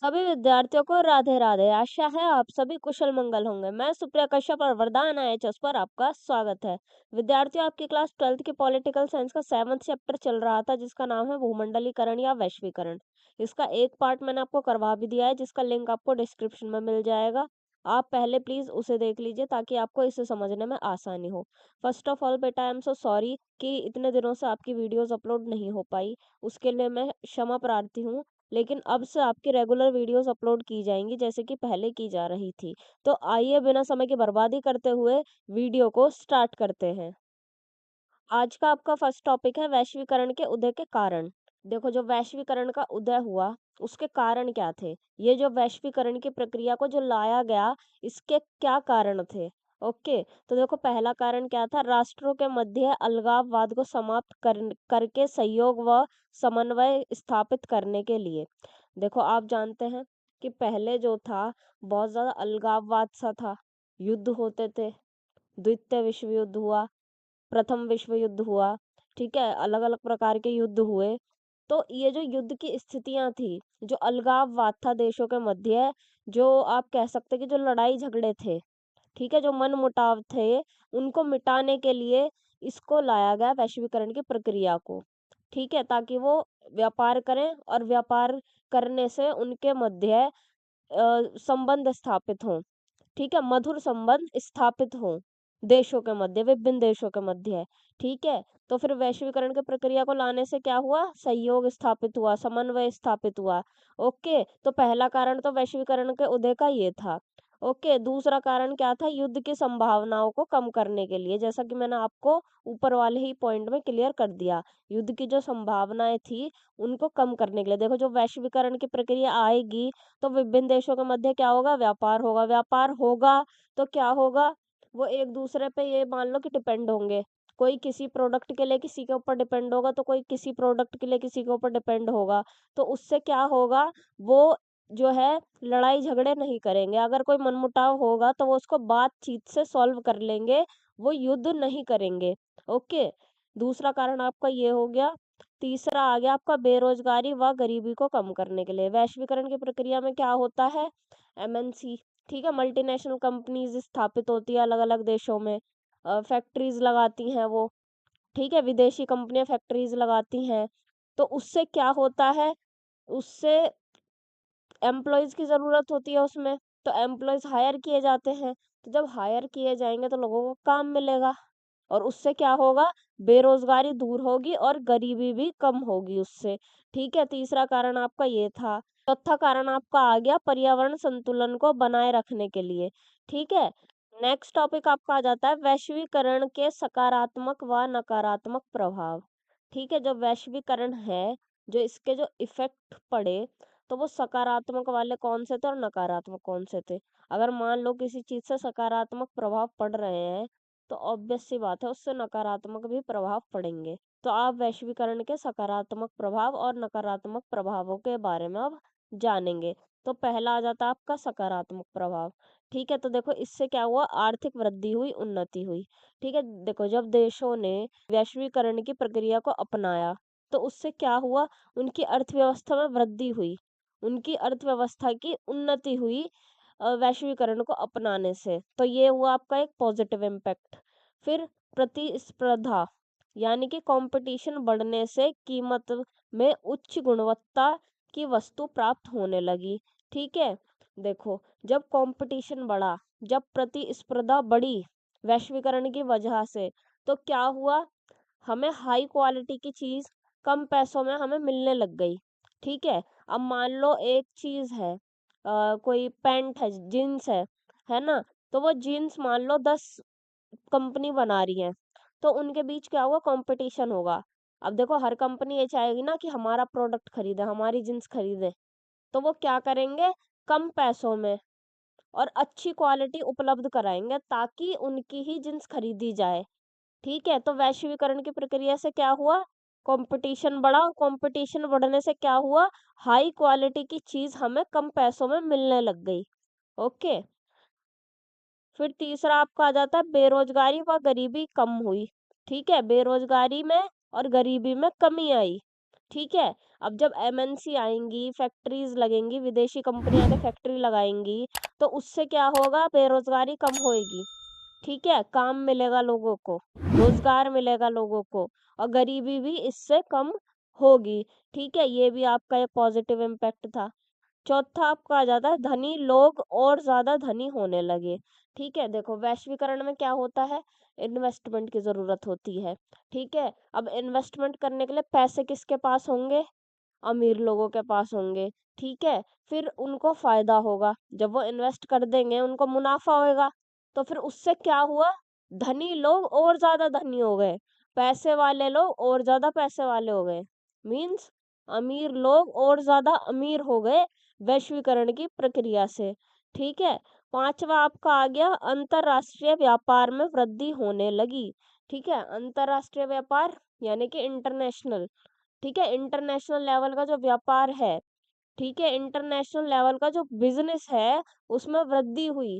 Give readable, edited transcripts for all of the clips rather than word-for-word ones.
सभी विद्यार्थियों को राधे राधे। आशा है आप सभी कुशल मंगल होंगे। मैं सुप्रिया कश्यप और वरदान IAS पर आपका स्वागत है। विद्यार्थियों, आपकी क्लास 12th की पॉलिटिकल साइंस का 7th चैप्टर चल रहा था, जिसका नाम है भूमंडलीकरण या वैश्वीकरण। इसका एक पार्ट मैंने आपको करवा भी दिया है, जिसका लिंक आपको डिस्क्रिप्शन में मिल जाएगा। आप पहले प्लीज उसे देख लीजिए ताकि आपको इसे समझने में आसानी हो। फर्स्ट ऑफ ऑल बेटा, आई एम सो सॉरी कि इतने दिनों से आपकी वीडियोस अपलोड नहीं हो पाई। उसके लिए मैं क्षमा प्रार्थी हूँ। लेकिन अब से आपकी रेगुलर वीडियोस अपलोड की जाएंगी, जैसे कि पहले की जा रही थी। तो आइए बिना समय की बर्बादी करते हुए वीडियो को स्टार्ट करते हैं। आज का आपका फर्स्ट टॉपिक है वैश्वीकरण के उदय के कारण। देखो, जो वैश्वीकरण का उदय हुआ, उसके कारण क्या थे? ये जो वैश्वीकरण की प्रक्रिया को जो लाया गया, इसके क्या कारण थे? ओके। तो देखो, पहला कारण क्या था? राष्ट्रों के मध्य अलगाववाद को समाप्त करके सहयोग व समन्वय स्थापित करने के लिए। देखो, आप जानते हैं कि पहले जो था, बहुत ज्यादा अलगाववाद सा था। युद्ध होते थे, द्वितीय विश्व युद्ध हुआ, प्रथम विश्व युद्ध हुआ, ठीक है, अलग अलग प्रकार के युद्ध हुए। तो ये जो युद्ध की स्थितियां थी, जो अलगाववाद था देशों के मध्य, जो आप कह सकते हैं कि जो लड़ाई झगड़े थे, ठीक है, जो मन मुटाव थे, उनको मिटाने के लिए इसको लाया गया, वैश्वीकरण की प्रक्रिया को। ठीक है, ताकि वो व्यापार करें और व्यापार करने से उनके मध्य संबंध स्थापित हों। ठीक है, मधुर संबंध स्थापित हों देशों के मध्य, विभिन्न देशों के मध्य। ठीक है, तो फिर वैश्वीकरण की प्रक्रिया को लाने से क्या हुआ? सहयोग स्थापित हुआ, समन्वय स्थापित हुआ। ओके, तो पहला कारण तो वैश्वीकरण के उदय का ये था। ओके, दूसरा कारण क्या था? युद्ध की संभावनाओं को कम करने के लिए, जैसा कि मैंने आपको ऊपर वाले ही पॉइंट में क्लियर कर दिया। युद्ध की जो संभावनाएं थी, उनको कम करने के लिए। देखो, जो वैश्वीकरण की प्रक्रिया आएगी, तो विभिन्न देशों के मध्य क्या होगा? व्यापार होगा। व्यापार होगा तो क्या होगा? वो एक दूसरे पे ये मान लो कि डिपेंड होंगे। कोई किसी प्रोडक्ट के लिए किसी के ऊपर डिपेंड होगा, तो कोई किसी प्रोडक्ट के लिए किसी के ऊपर डिपेंड होगा। तो उससे क्या होगा? वो जो है लड़ाई झगड़े नहीं करेंगे। अगर कोई मनमुटाव होगा तो वो उसको बातचीत से सॉल्व कर लेंगे, वो युद्ध नहीं करेंगे। ओके, दूसरा कारण आपका ये हो गया। तीसरा आ गया आपका बेरोजगारी व गरीबी को कम करने के लिए। वैश्वीकरण की प्रक्रिया में क्या होता है? MNC, ठीक है, मल्टीनेशनल कंपनीज स्थापित होती है अलग अलग देशों में, फैक्ट्रीज लगाती हैं वो। ठीक है, विदेशी कंपनियां फैक्ट्रीज लगाती हैं। तो उससे क्या होता है? उससे एम्प्लॉयज की जरूरत होती है उसमें। तो एम्प्लॉयज हायर किए जाते हैं। तो जब हायर किए जाएंगे तो लोगों को काम मिलेगा, और उससे क्या होगा? बेरोजगारी दूर होगी और गरीबी भी कम होगी उससे। ठीक है, तीसरा कारण आपका ये था। चौथा कारण आपका आ गया पर्यावरण संतुलन को बनाए रखने के लिए। ठीक है, नेक्स्ट टॉपिक आपका आ जाता है वैश्वीकरण के सकारात्मक व नकारात्मक प्रभाव। ठीक है, जो वैश्वीकरण है, जो इसके जो इफेक्ट पड़े, तो वो सकारात्मक वाले कौन से थे और नकारात्मक कौन से थे? अगर मान लो किसी चीज से सकारात्मक प्रभाव पड़ रहे हैं, तो ऑब्वियस सी बात है उससे नकारात्मक भी प्रभाव पड़ेंगे। तो आप वैश्वीकरण के सकारात्मक प्रभाव और नकारात्मक प्रभावों के बारे में अब जानेंगे। तो पहला आ जाता है आपका सकारात्मक प्रभाव। ठीक है, तो देखो, इससे क्या हुआ? आर्थिक वृद्धि हुई, उन्नति हुई। ठीक है, देखो, जब देशों ने वैश्वीकरण की प्रक्रिया को अपनाया, तो उससे क्या हुआ? उनकी अर्थव्यवस्था में वृद्धि हुई, उनकी अर्थव्यवस्था की उन्नति हुई वैश्वीकरण को अपनाने से। तो ये हुआ आपका एक पॉजिटिव इम्पैक्ट। फिर प्रतिस्पर्धा, यानी कि कंपटीशन बढ़ने से कीमत में उच्च गुणवत्ता की वस्तु प्राप्त होने लगी। ठीक है, देखो, जब कंपटीशन बढ़ा, जब प्रतिस्पर्धा बढ़ी वैश्वीकरण की वजह से, तो क्या हुआ? हमें हाई क्वालिटी की चीज कम पैसों में हमें मिलने लग गई। ठीक है, अब मान लो एक चीज है, कोई पैंट है, जीन्स है ना? तो वो जीन्स मान लो 10 कंपनी बना रही है, तो उनके बीच क्या होगा? कंपटीशन होगा। अब देखो, हर कंपनी ये चाहेगी ना कि हमारा प्रोडक्ट खरीदे, हमारी जीन्स खरीदे। तो वो क्या करेंगे? कम पैसों में और अच्छी क्वालिटी उपलब्ध कराएंगे, ताकि उनकी ही जींस खरीदी जाए। ठीक है, तो वैश्वीकरण की प्रक्रिया से क्या हुआ? कंपटीशन बढ़ा, और कंपटीशन बढ़ने से क्या हुआ? हाई क्वालिटी की चीज हमें कम पैसों में मिलने लग गई। ओके, फिर तीसरा आपका आ जाता है बेरोजगारी व गरीबी कम हुई। ठीक है, बेरोजगारी में और गरीबी में कमी आई। ठीक है। अब जब एमएनसी आएंगी, फैक्ट्रीज लगेंगी, विदेशी कंपनियां आके फैक्ट्री लगाएंगी, तो उससे क्या होगा, बेरोजगारी कम होएगी। ठीक है, काम मिलेगा लोगों को, रोजगार मिलेगा लोगों को, और गरीबी भी इससे कम होगी। ठीक है, ये भी आपका एक पॉजिटिव इम्पैक्ट था। चौथा आपका आ जाता है धनी लोग और ज्यादा धनी होने लगे। ठीक है, देखो वैश्वीकरण में क्या होता है, इन्वेस्टमेंट की जरूरत होती है। ठीक है, अब इन्वेस्टमेंट करने के लिए पैसे किसके पास होंगे, अमीर लोगों के पास होंगे। ठीक है, फिर उनको फायदा होगा, जब वो इन्वेस्ट कर देंगे उनको मुनाफा होएगा, तो फिर उससे क्या हुआ, धनी लोग और ज्यादा धनी हो गए, पैसे वाले लोग और ज्यादा पैसे वाले हो गए, मीन्स अमीर लोग और ज्यादा अमीर हो गए वैश्वीकरण की प्रक्रिया से। ठीक है, पांचवा आपका आ गया अंतरराष्ट्रीय व्यापार में वृद्धि होने लगी। ठीक है, अंतरराष्ट्रीय व्यापार यानी कि इंटरनेशनल। ठीक है, इंटरनेशनल लेवल का जो व्यापार है, ठीक है, इंटरनेशनल लेवल का जो बिजनेस है, उसमें वृद्धि हुई।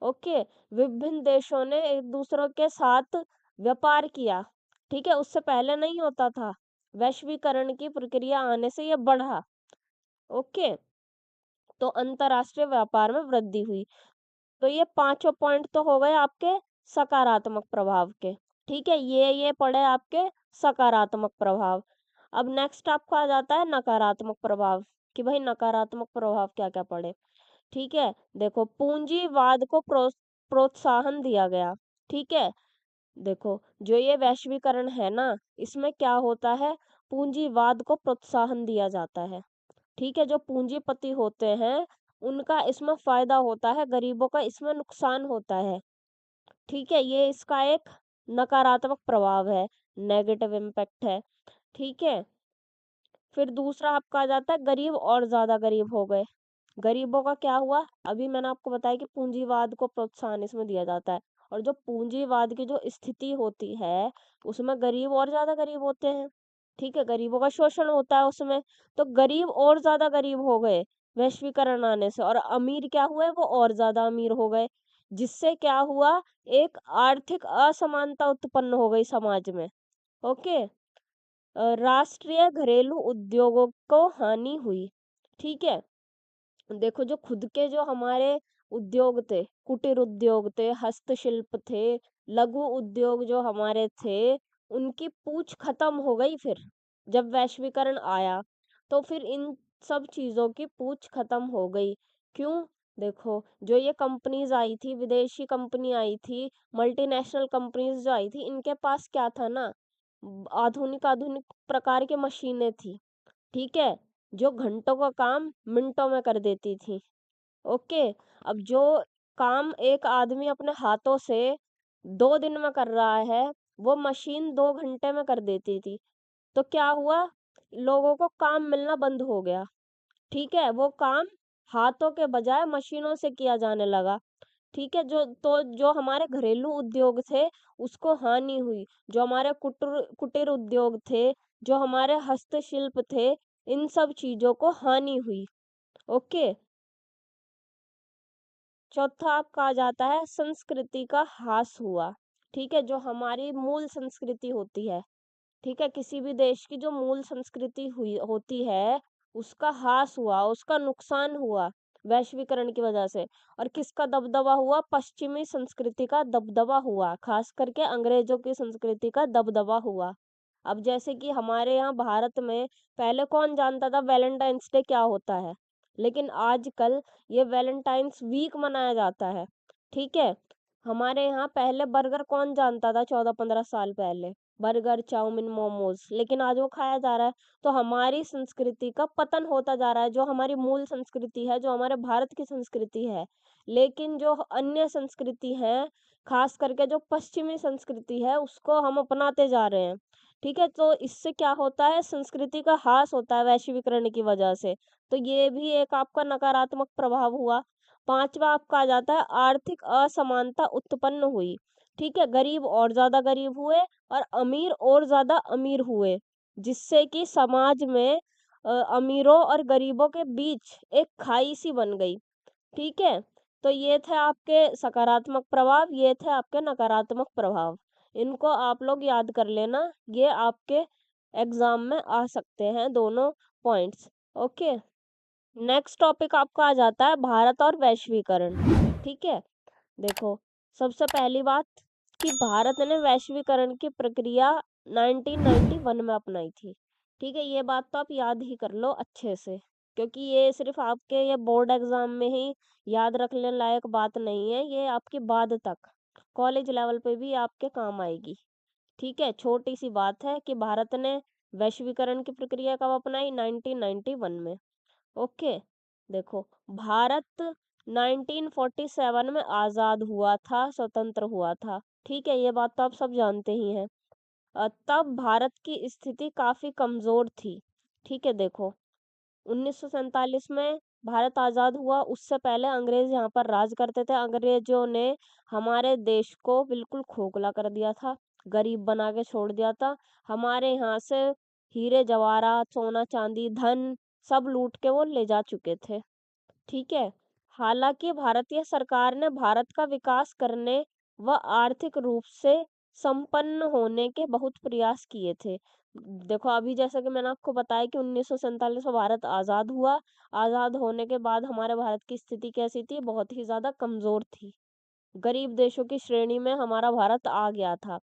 ओके, विभिन्न देशों ने एक दूसरों के साथ व्यापार किया। ठीक है, उससे पहले नहीं होता था, वैश्वीकरण की प्रक्रिया आने से ये बढ़ा। ओके, तो अंतरराष्ट्रीय व्यापार में वृद्धि हुई। तो ये पांचों पॉइंट तो हो गए आपके सकारात्मक प्रभाव के। ठीक है, ये पड़े आपके सकारात्मक प्रभाव। अब नेक्स्ट आपको आ जाता है नकारात्मक प्रभाव, कि भाई नकारात्मक प्रभाव क्या क्या पड़े। ठीक है, देखो पूंजीवाद को प्रोत्साहन दिया गया। ठीक है, देखो जो ये वैश्वीकरण है ना, इसमें क्या होता है, पूंजीवाद को प्रोत्साहन दिया जाता है। ठीक है, जो पूंजीपति होते हैं उनका इसमें फायदा होता है, गरीबों का इसमें नुकसान होता है। ठीक है, ये इसका एक नकारात्मक प्रभाव है, नेगेटिव इम्पैक्ट है। ठीक है, फिर दूसरा आपका आ जाता है गरीब और ज्यादा गरीब हो गए। गरीबों का क्या हुआ, अभी मैंने आपको बताया कि पूंजीवाद को प्रोत्साहन इसमें दिया जाता है, और जो पूंजीवाद की जो स्थिति होती है, उसमें गरीब और ज्यादा गरीब होते हैं। ठीक है, गरीबों का शोषण होता है उसमें, तो गरीब और ज्यादा गरीब हो गए वैश्वीकरण आने से, और अमीर क्या हुए, वो और ज्यादा अमीर हो गए, जिससे क्या हुआ, एक आर्थिक असमानता उत्पन्न हो गई समाज में। ओके, राष्ट्रीय घरेलू उद्योगों को हानि हुई। ठीक है, देखो जो खुद के जो हमारे उद्योग थे, कुटीर उद्योग थे, हस्तशिल्प थे, लघु उद्योग जो हमारे थे, उनकी पूछ खत्म हो गई। फिर जब वैश्वीकरण आया, तो फिर इन सब चीजों की पूछ खत्म हो गई। क्यों, देखो जो ये कंपनीज आई थी, विदेशी कंपनी आई थी, मल्टीनेशनल कंपनीज जो आई थी, इनके पास क्या था ना, आधुनिक आधुनिक प्रकार की मशीनें थी। ठीक है, जो घंटों का काम मिनटों में कर देती थी। ओके, अब जो काम एक आदमी अपने हाथों से 2 दिन में कर रहा है, वो मशीन 2 घंटे में कर देती थी। तो क्या हुआ, लोगों को काम मिलना बंद हो गया। ठीक है, वो काम हाथों के बजाय मशीनों से किया जाने लगा। ठीक है, जो हमारे घरेलू उद्योग थे उसको हानि हुई, जो हमारे कुटीर कुटीर उद्योग थे, जो हमारे हस्तशिल्प थे, इन सब चीजों को हानि हुई। ओके, चौथा आपका आ जाता है संस्कृति का ह्रास हुआ। ठीक है, जो हमारी मूल संस्कृति होती है, ठीक है, किसी भी देश की जो मूल संस्कृति हुई होती है, उसका ह्रास हुआ, उसका नुकसान हुआ वैश्वीकरण की वजह से। और किसका दबदबा हुआ, पश्चिमी संस्कृति का दबदबा हुआ, खास करके अंग्रेजों की संस्कृति का दबदबा हुआ। अब जैसे कि हमारे यहाँ भारत में पहले कौन जानता था वैलेंटाइंस डे क्या होता है, लेकिन आजकल ये वैलेंटाइंस वीक मनाया जाता है। ठीक है, हमारे यहाँ पहले बर्गर कौन जानता था, 14-15 साल पहले, बर्गर चाउमीन मोमोज, लेकिन आज वो खाया जा रहा है। तो हमारी संस्कृति का पतन होता जा रहा है, जो हमारी मूल संस्कृति है, जो हमारे भारत की संस्कृति है। लेकिन जो अन्य संस्कृति है, खास करके जो पश्चिमी संस्कृति है, उसको हम अपनाते जा रहे हैं। ठीक है, तो इससे क्या होता है, संस्कृति का ह्रास होता है वैश्वीकरण की वजह से। तो ये भी एक आपका नकारात्मक प्रभाव हुआ। पांचवा आपका आ जाता है आर्थिक असमानता उत्पन्न हुई। ठीक है, गरीब और ज्यादा गरीब हुए, और अमीर और ज्यादा अमीर हुए, जिससे कि समाज में अमीरों और गरीबों के बीच एक खाई सी बन गई। ठीक है, तो ये थे आपके सकारात्मक प्रभाव, ये थे आपके नकारात्मक प्रभाव। इनको आप लोग याद कर लेना, ये आपके एग्जाम में आ सकते हैं दोनों पॉइंट्स। ओके, नेक्स्ट टॉपिक आपका आ जाता है भारत और वैश्वीकरण। ठीक है, देखो, सबसे पहली बात कि भारत ने वैश्वीकरण की प्रक्रिया 1991 में अपनाई थी। ठीक है, ये बात तो आप याद ही कर लो अच्छे से, क्योंकि ये सिर्फ आपके ये बोर्ड एग्जाम में ही याद रखने लायक बात नहीं है, ये आपके बाद तक कॉलेज लेवल पे भी आपके काम आएगी। ठीक है, छोटी सी बात है कि भारत ने वैश्वीकरण की प्रक्रिया कब अपनाई, 1991 में। ओके, देखो, भारत 1947 में आजाद हुआ था, स्वतंत्र हुआ था। ठीक है, ये बात तो आप सब जानते ही हैं। तब भारत की स्थिति काफी कमजोर थी। ठीक है, देखो, 1947 में भारत आजाद हुआ, उससे पहले अंग्रेज यहाँ पर राज करते थे। अंग्रेजों ने हमारे देश को बिल्कुल खोखला कर दिया था, गरीब बना के छोड़ दिया था। हमारे यहाँ से हीरे जवाहरात, सोना चांदी, धन सब लूट के वो ले जा चुके थे। ठीक है, हालांकि भारतीय सरकार ने भारत का विकास करने व आर्थिक रूप से संपन्न होने के बहुत प्रयास किए थे। देखो, अभी जैसा कि मैंने आपको बताया कि 1947 में भारत आजाद हुआ। आजाद होने के बाद हमारे भारत की स्थिति कैसी थी, बहुत ही ज्यादा कमजोर थी, गरीब देशों की श्रेणी में हमारा भारत आ गया था।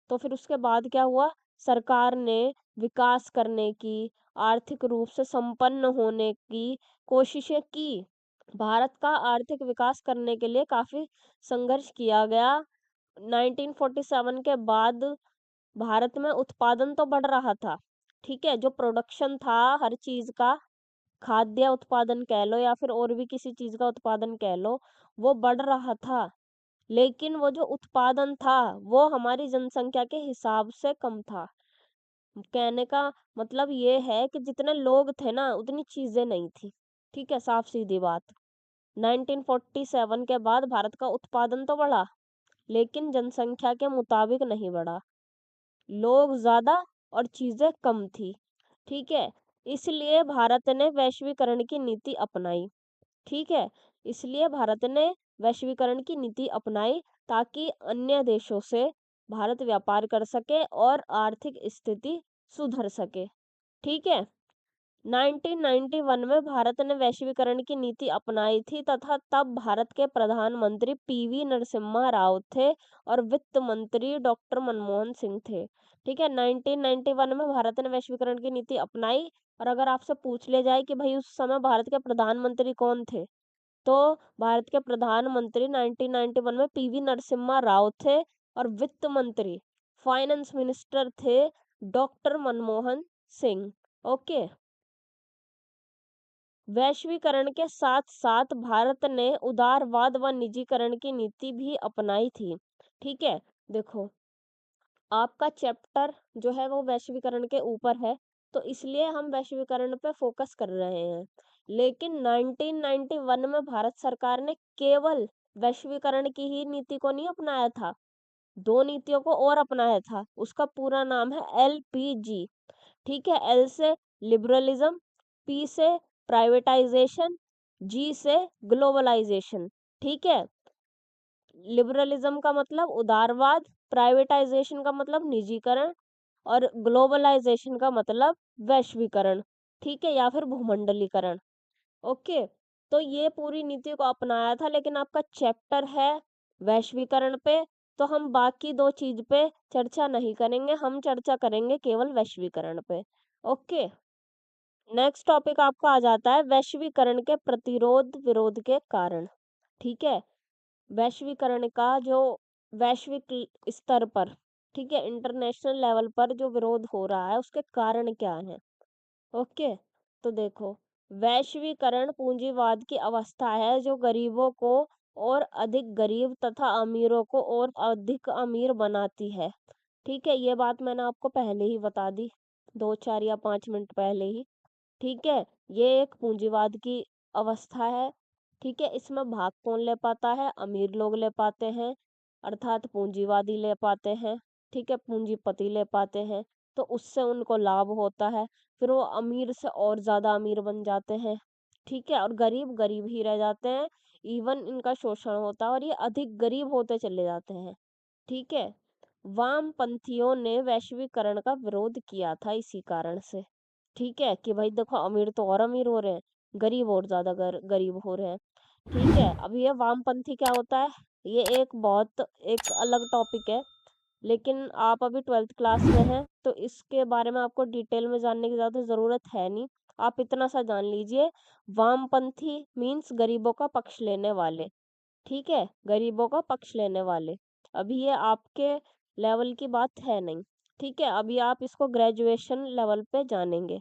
तो फिर उसके बाद क्या हुआ, सरकार ने विकास करने की, आर्थिक रूप से संपन्न होने की कोशिशें की। भारत का आर्थिक विकास करने के लिए काफी संघर्ष किया गया। 1947 के बाद भारत में उत्पादन तो बढ़ रहा था। ठीक है, जो प्रोडक्शन था हर चीज का, खाद्य उत्पादन कह लो या फिर और भी किसी चीज का उत्पादन कह लो, वो बढ़ रहा था। लेकिन वो जो उत्पादन था वो हमारी जनसंख्या के हिसाब से कम था। कहने का मतलब ये है कि जितने लोग थे ना उतनी चीजें नहीं थी। ठीक है, साफ सीधी बात। 1947 के बाद भारत का उत्पादन तो बढ़ा, लेकिन जनसंख्या के मुताबिक नहीं बढ़ा, लोग ज्यादा और चीजें कम थी। ठीक है, इसलिए भारत ने वैश्वीकरण की नीति अपनाई। ठीक है, इसलिए भारत ने वैश्वीकरण की नीति अपनाई ताकि अन्य देशों से भारत व्यापार कर सके और आर्थिक स्थिति सुधर सके। ठीक है, 1991 में भारत ने वैश्वीकरण की नीति अपनाई थी तथा तब भारत के प्रधानमंत्री पीवी नरसिम्हा राव थे और वित्त मंत्री डॉक्टर मनमोहन सिंह थे। ठीक है, 1991 में भारत ने वैश्वीकरण की नीति अपनाई। और अगर आपसे पूछ ले जाए कि भाई उस समय भारत के प्रधानमंत्री कौन थे, तो भारत के प्रधानमंत्री 1991 में पीवी नरसिम्हा राव थे और वित्त मंत्री, फाइनेंस मिनिस्टर थे डॉक्टर मनमोहन सिंह। ओके, वैश्वीकरण के साथ साथ भारत ने उदारवाद व निजीकरण की नीति भी अपनाई थी। ठीक है, देखो, आपका चैप्टर जो है वो वैश्वीकरण के ऊपर है, तो इसलिए हम वैश्वीकरण पे फोकस कर रहे हैं। लेकिन 1991 में भारत सरकार ने केवल वैश्वीकरण की ही नीति को नहीं अपनाया था, दो नीतियों को और अपनाया था। उसका पूरा नाम है LPG। ठीक है, L से लिबरलिज्म, P से प्राइवेटाइजेशन, G से ग्लोबलाइजेशन। ठीक है, लिबरलिज्म का मतलब उदारवाद, प्राइवेटाइजेशन का मतलब निजीकरण और ग्लोबलाइजेशन का मतलब वैश्वीकरण। ठीक है, या फिर भूमंडलीकरण। ओके, तो ये पूरी नीति को अपनाया था, लेकिन आपका चैप्टर है वैश्वीकरण पे, तो हम बाकी दो चीज पे चर्चा नहीं करेंगे, हम चर्चा करेंगे केवल वैश्वीकरण पे। ओके, नेक्स्ट टॉपिक आपका आ जाता है वैश्वीकरण के प्रतिरोध विरोध के कारण। ठीक है, वैश्वीकरण का जो वैश्विक स्तर पर, ठीक है, इंटरनेशनल लेवल पर जो विरोध हो रहा है उसके कारण क्या है। ओके, तो देखो, वैश्वीकरण पूंजीवाद की अवस्था है जो गरीबों को और अधिक गरीब तथा अमीरों को और अधिक अमीर बनाती है। ठीक है, ये बात मैंने आपको पहले ही बता दी, 2 4 या 5 मिनट पहले ही। ठीक है, ये एक पूंजीवाद की अवस्था है। ठीक है, इसमें भाग कौन ले पाता है, अमीर लोग ले पाते हैं, अर्थात पूंजीवादी ले पाते हैं। ठीक है, पूंजीपति ले पाते हैं, तो उससे उनको लाभ होता है, फिर वो अमीर से और ज्यादा अमीर बन जाते हैं। ठीक है, और गरीब गरीब ही रह जाते हैं, इवन इनका शोषण होता है और ये अधिक गरीब होते चले जाते हैं। ठीक है, वामपंथियों ने वैश्वीकरण का विरोध किया था इसी कारण से। ठीक है कि भाई देखो अमीर तो और अमीर हो रहे हैं, गरीब और ज्यादा गरीब हो रहे हैं। ठीक है, अब ये वामपंथी क्या होता है, ये एक अलग टॉपिक है। लेकिन आप अभी 12th क्लास में हैं तो इसके बारे में आपको डिटेल में जानने की ज़्यादा ज़रूरत है नहीं। आप इतना सा जान लीजिए, वामपंथी मीन्स गरीबों का पक्ष लेने वाले। ठीक है, गरीबों का पक्ष लेने वाले। अभी ये आपके लेवल की बात है नहीं। ठीक है, अभी आप इसको ग्रेजुएशन लेवल पे जानेंगे।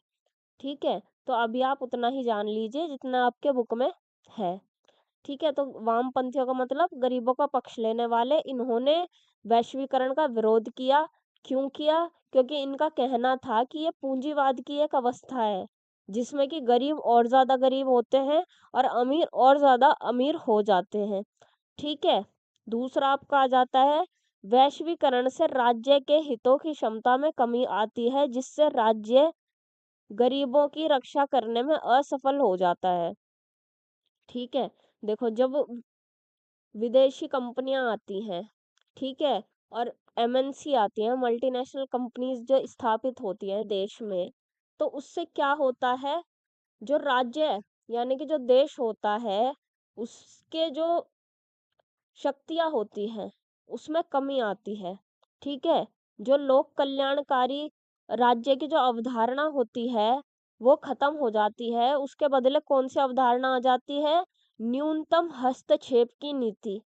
ठीक है, तो अभी आप उतना ही जान लीजिए जितना आपके बुक में है। ठीक है, तो वामपंथियों का मतलब गरीबों का पक्ष लेने वाले। इन्होंने वैश्वीकरण का विरोध किया। क्यों किया? क्योंकि इनका कहना था कि ये पूंजीवाद की एक अवस्था है जिसमें कि गरीब और ज्यादा गरीब होते हैं और अमीर और ज्यादा अमीर हो जाते हैं। ठीक है, दूसरा आपका आ जाता है, वैश्वीकरण से राज्य के हितों की क्षमता में कमी आती है जिससे राज्य गरीबों की रक्षा करने में असफल हो जाता है। ठीक है, देखो जब विदेशी कंपनियां आती हैं, ठीक है, और एमएनसी आती हैं, मल्टीनेशनल कंपनीज जो स्थापित होती हैं देश में, तो उससे क्या होता है, जो राज्य यानी कि जो देश होता है उसके जो शक्तियाँ होती हैं, उसमें कमी आती है। ठीक है? जो लोक कल्याणकारी राज्य की जो अवधारणा होती है, वो खत्म हो जाती है। उसके बदले कौन-सी अवधारणा आ जाती है? न्यूनतम हस्तक्षेप की नीति।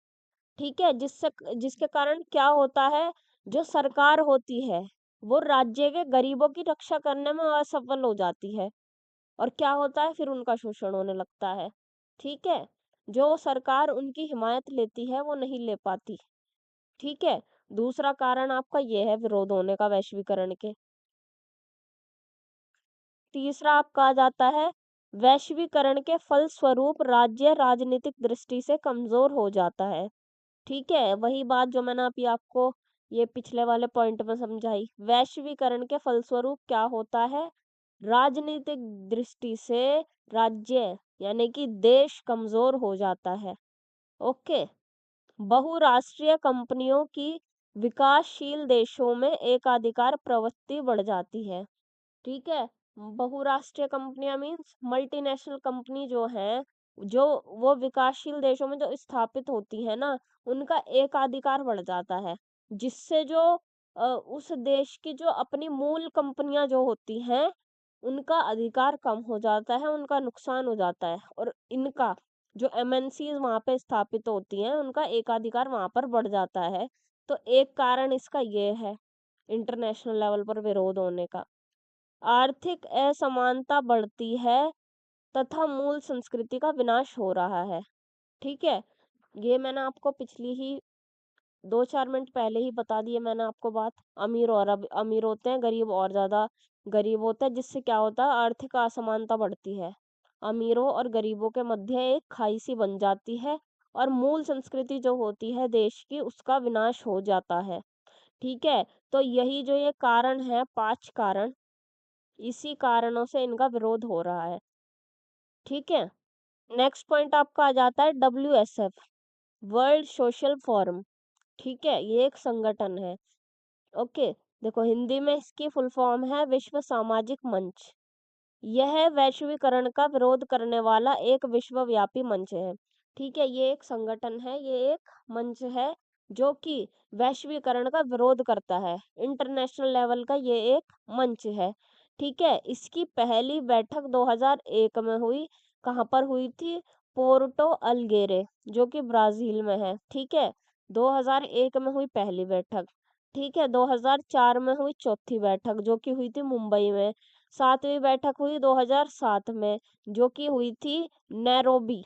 ठीक है? जिसके कारण क्या होता है, जो सरकार होती है, वो राज्य के गरीबों की रक्षा करने में असफल हो जाती है। और क्या होता है, फिर उनका शोषण होने लगता है। ठीक है, जो सरकार उनकी हिमायत लेती है वो नहीं ले पाती। ठीक है, दूसरा कारण आपका ये है विरोध होने का वैश्वीकरण के। तीसरा आपका आ जाता है, वैश्वीकरण के फलस्वरूप राज्य राजनीतिक दृष्टि से कमजोर हो जाता है। ठीक है, वही बात जो मैंने अभी आपको ये पिछले वाले पॉइंट में समझाई। वैश्वीकरण के फलस्वरूप क्या होता है, राजनीतिक दृष्टि से राज्य यानी कि देश कमजोर हो जाता है। ओके, बहुराष्ट्रीय कंपनियों की विकासशील देशों में एकाधिकार प्रवृत्ति बढ़ जाती है। ठीक है, बहुराष्ट्रीय कंपनियां मीन्स मल्टीनेशनल कंपनी जो है, जो वो विकासशील देशों में जो स्थापित होती है ना, उनका एकाधिकार बढ़ जाता है, जिससे जो उस देश की जो अपनी मूल कंपनियां जो होती हैं, उनका अधिकार कम हो जाता है, उनका नुकसान हो जाता है, और इनका जो एमएनसीज वहां पे स्थापित होती हैं, उनका एकाधिकार वहां पर बढ़ जाता है। तो एक कारण इसका ये है, इंटरनेशनल लेवल पर विरोध होने का। आर्थिक असमानता बढ़ती है तथा मूल संस्कृति का विनाश हो रहा है। ठीक है, ये मैंने आपको पिछली ही 2-4 मिनट पहले ही बता दिए मैंने आपको बात। अमीर और अब अमीर होते हैं, गरीब और ज्यादा गरीब होता है, जिससे क्या होता है, आर्थिक असमानता बढ़ती है। अमीरों और गरीबों के मध्य एक खाई सी बन जाती है और मूल संस्कृति जो होती है देश की, उसका विनाश हो जाता है। ठीक है, तो यही जो ये कारण है, 5 कारण, इसी कारणों से इनका विरोध हो रहा है। ठीक है, नेक्स्ट पॉइंट आपका आ जाता है WSF, वर्ल्ड सोशल फोरम। ठीक है, ये एक संगठन है। ओके, देखो हिंदी में इसकी फुल फॉर्म है विश्व सामाजिक मंच। यह वैश्वीकरण का विरोध करने वाला एक विश्वव्यापी मंच है। ठीक है, ये एक संगठन है, ये एक मंच है जो कि वैश्वीकरण का विरोध करता है। इंटरनेशनल लेवल का ये एक मंच है। ठीक है, इसकी पहली बैठक 2001 में हुई। कहाँ पर हुई थी? पोर्टो अल्गेरे, जो कि ब्राजील में है। ठीक है, 2001 में हुई पहली बैठक। ठीक है, 2004 में हुई चौथी बैठक जो कि हुई थी मुंबई में। सातवीं बैठक हुई 2007 में, जो कि हुई थी नैरोबी,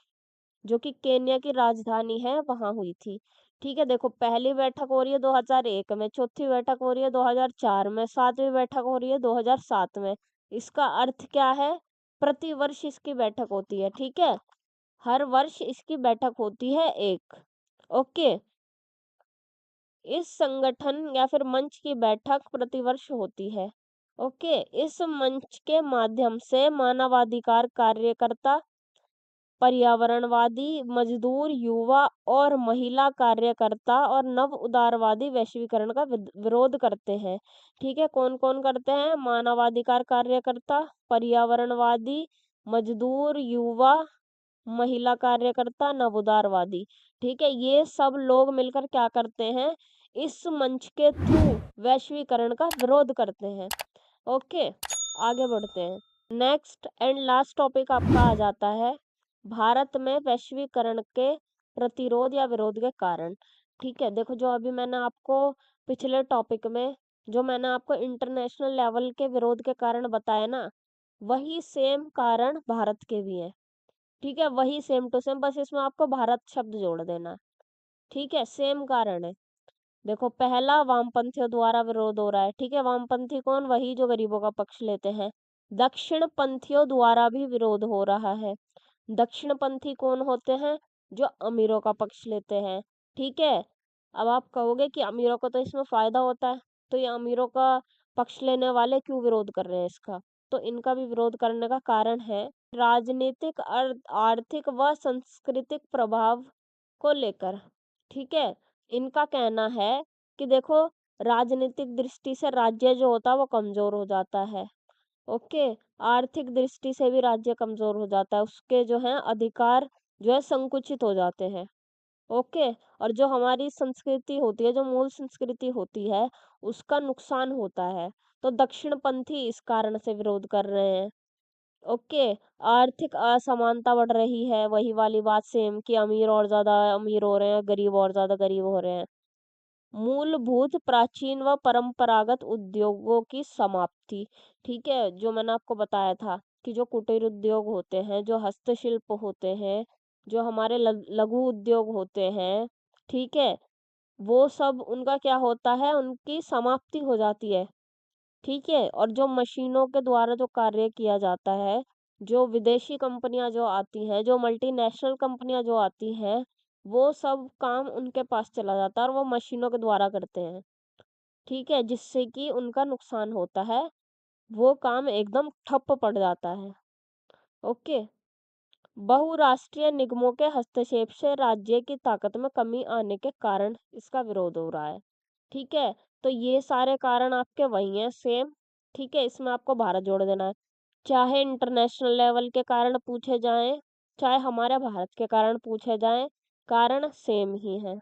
जो कि केन्या की राजधानी है, वहां हुई थी। ठीक है, देखो पहली बैठक हो रही है 2001 में, चौथी बैठक हो रही है 2004 में, सातवीं बैठक हो रही है 2007 में। इसका अर्थ क्या है? प्रति वर्ष इसकी बैठक होती है। ठीक है, हर वर्ष इसकी बैठक होती है एक। ओके, इस संगठन या फिर मंच की बैठक प्रतिवर्ष होती है। ओके, इस मंच के माध्यम से मानवाधिकार कार्यकर्ता पर्यावरणवादी, मजदूर, युवा और महिला कार्यकर्ता और नव उदारवादी वैश्वीकरण का विरोध करते हैं। ठीक है, कौन कौन करते हैं? मानवाधिकार कार्यकर्ता, पर्यावरणवादी, मजदूर, युवा, महिला कार्यकर्ता, नव उदारवादी। ठीक है, ये सब लोग मिलकर क्या करते हैं? इस मंच के थ्रू वैश्वीकरण का विरोध करते हैं। ओके, आगे बढ़ते हैं। नेक्स्ट एंड लास्ट टॉपिक आपका आ जाता है भारत में वैश्वीकरण के प्रतिरोध या विरोध के कारण। ठीक है, देखो जो अभी मैंने आपको पिछले टॉपिक में जो मैंने आपको इंटरनेशनल लेवल के विरोध के कारण बताए ना, वही सेम कारण भारत के भी हैं। ठीक है, वही सेम टू सेम, बस इसमें आपको भारत शब्द जोड़ देना है। ठीक है, सेम कारण है। देखो, पहला वामपंथियों द्वारा विरोध हो रहा है। ठीक है, वामपंथी कौन? वही जो गरीबों का पक्ष लेते हैं। दक्षिण पंथियों द्वारा भी विरोध हो रहा है। दक्षिण पंथी कौन होते हैं? जो अमीरों का पक्ष लेते हैं। ठीक है, अब आप कहोगे कि अमीरों को तो इसमें फायदा होता है, तो ये अमीरों का पक्ष लेने वाले क्यों विरोध कर रहे हैं इसका? तो इनका भी विरोध करने का कारण है राजनीतिक, आर्थिक व सांस्कृतिक प्रभाव को लेकर। ठीक है, इनका कहना है कि देखो, राजनीतिक दृष्टि से राज्य जो होता है वो कमजोर हो जाता है। ओके, आर्थिक दृष्टि से भी राज्य कमजोर हो जाता है, उसके जो है अधिकार जो है संकुचित हो जाते हैं। ओके, और जो हमारी संस्कृति होती है, जो मूल संस्कृति होती है, उसका नुकसान होता है। तो दक्षिणपंथी इस कारण से विरोध कर रहे हैं। ओके, आर्थिक असमानता बढ़ रही है, वही वाली बात सेम कि अमीर और ज्यादा अमीर हो रहे हैं, गरीब और ज्यादा गरीब हो रहे हैं। मूलभूत प्राचीन व परंपरागत उद्योगों की समाप्ति। ठीक है, जो मैंने आपको बताया था कि जो कुटीर उद्योग होते हैं, जो हस्तशिल्प होते हैं, जो हमारे लघु उद्योग होते हैं, ठीक है, वो सब उनका क्या होता है? उनकी समाप्ति हो जाती है। ठीक है, और जो मशीनों के द्वारा जो कार्य किया जाता है, जो विदेशी कंपनियां जो आती हैं, जो मल्टीनेशनल कंपनियां जो आती हैं, वो सब काम उनके पास चला जाता है और वो मशीनों के द्वारा करते हैं। ठीक है, जिससे कि उनका नुकसान होता है, वो काम एकदम ठप पड़ जाता है। ओके, बहुराष्ट्रीय निगमों के हस्तक्षेप से राज्य की ताकत में कमी आने के कारण इसका विरोध हो रहा है। ठीक है, तो ये सारे कारण आपके वही हैं सेम। ठीक है, इसमें आपको भारत जोड़ देना है। चाहे इंटरनेशनल लेवल के कारण पूछे जाएं, चाहे हमारे भारत के कारण पूछे जाएं, कारण सेम ही है।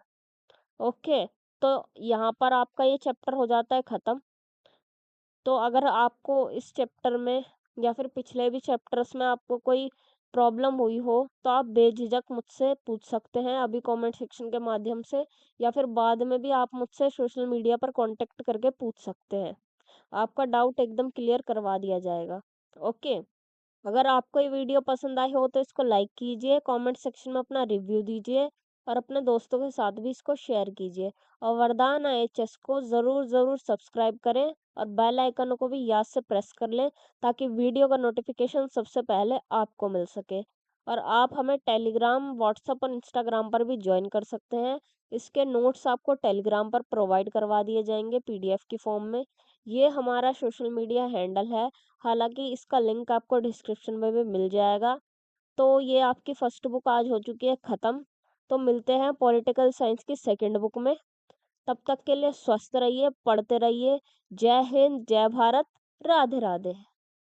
ओके, तो यहाँ पर आपका ये चैप्टर हो जाता है खत्म। तो अगर आपको इस चैप्टर में या फिर पिछले भी चैप्टर्स में आपको कोई प्रॉब्लम हुई हो, तो आप बेझिझक मुझसे पूछ सकते हैं अभी कमेंट सेक्शन के माध्यम से, या फिर बाद में भी आप मुझसे सोशल मीडिया पर कांटेक्ट करके पूछ सकते हैं। आपका डाउट एकदम क्लियर करवा दिया जाएगा। ओके, अगर आपको ये वीडियो पसंद आई हो तो इसको लाइक कीजिए, कमेंट सेक्शन में अपना रिव्यू दीजिए और अपने दोस्तों के साथ भी इसको शेयर कीजिए। और वरदान IAS को ज़रूर ज़रूर सब्सक्राइब करें और बेल आइकन को भी याद से प्रेस कर लें, ताकि वीडियो का नोटिफिकेशन सबसे पहले आपको मिल सके। और आप हमें टेलीग्राम, व्हाट्सएप और इंस्टाग्राम पर भी ज्वाइन कर सकते हैं। इसके नोट्स आपको टेलीग्राम पर प्रोवाइड करवा दिए जाएंगे PDF की फॉर्म में। ये हमारा सोशल मीडिया हैंडल है, हालांकि इसका लिंक आपको डिस्क्रिप्शन में भी मिल जाएगा। तो ये आपकी फर्स्ट बुक आज हो चुकी है ख़त्म। तो मिलते हैं पॉलिटिकल साइंस की सेकंड बुक में। तब तक के लिए स्वस्थ रहिए, पढ़ते रहिए। जय हिंद, जय भारत, राधे राधे।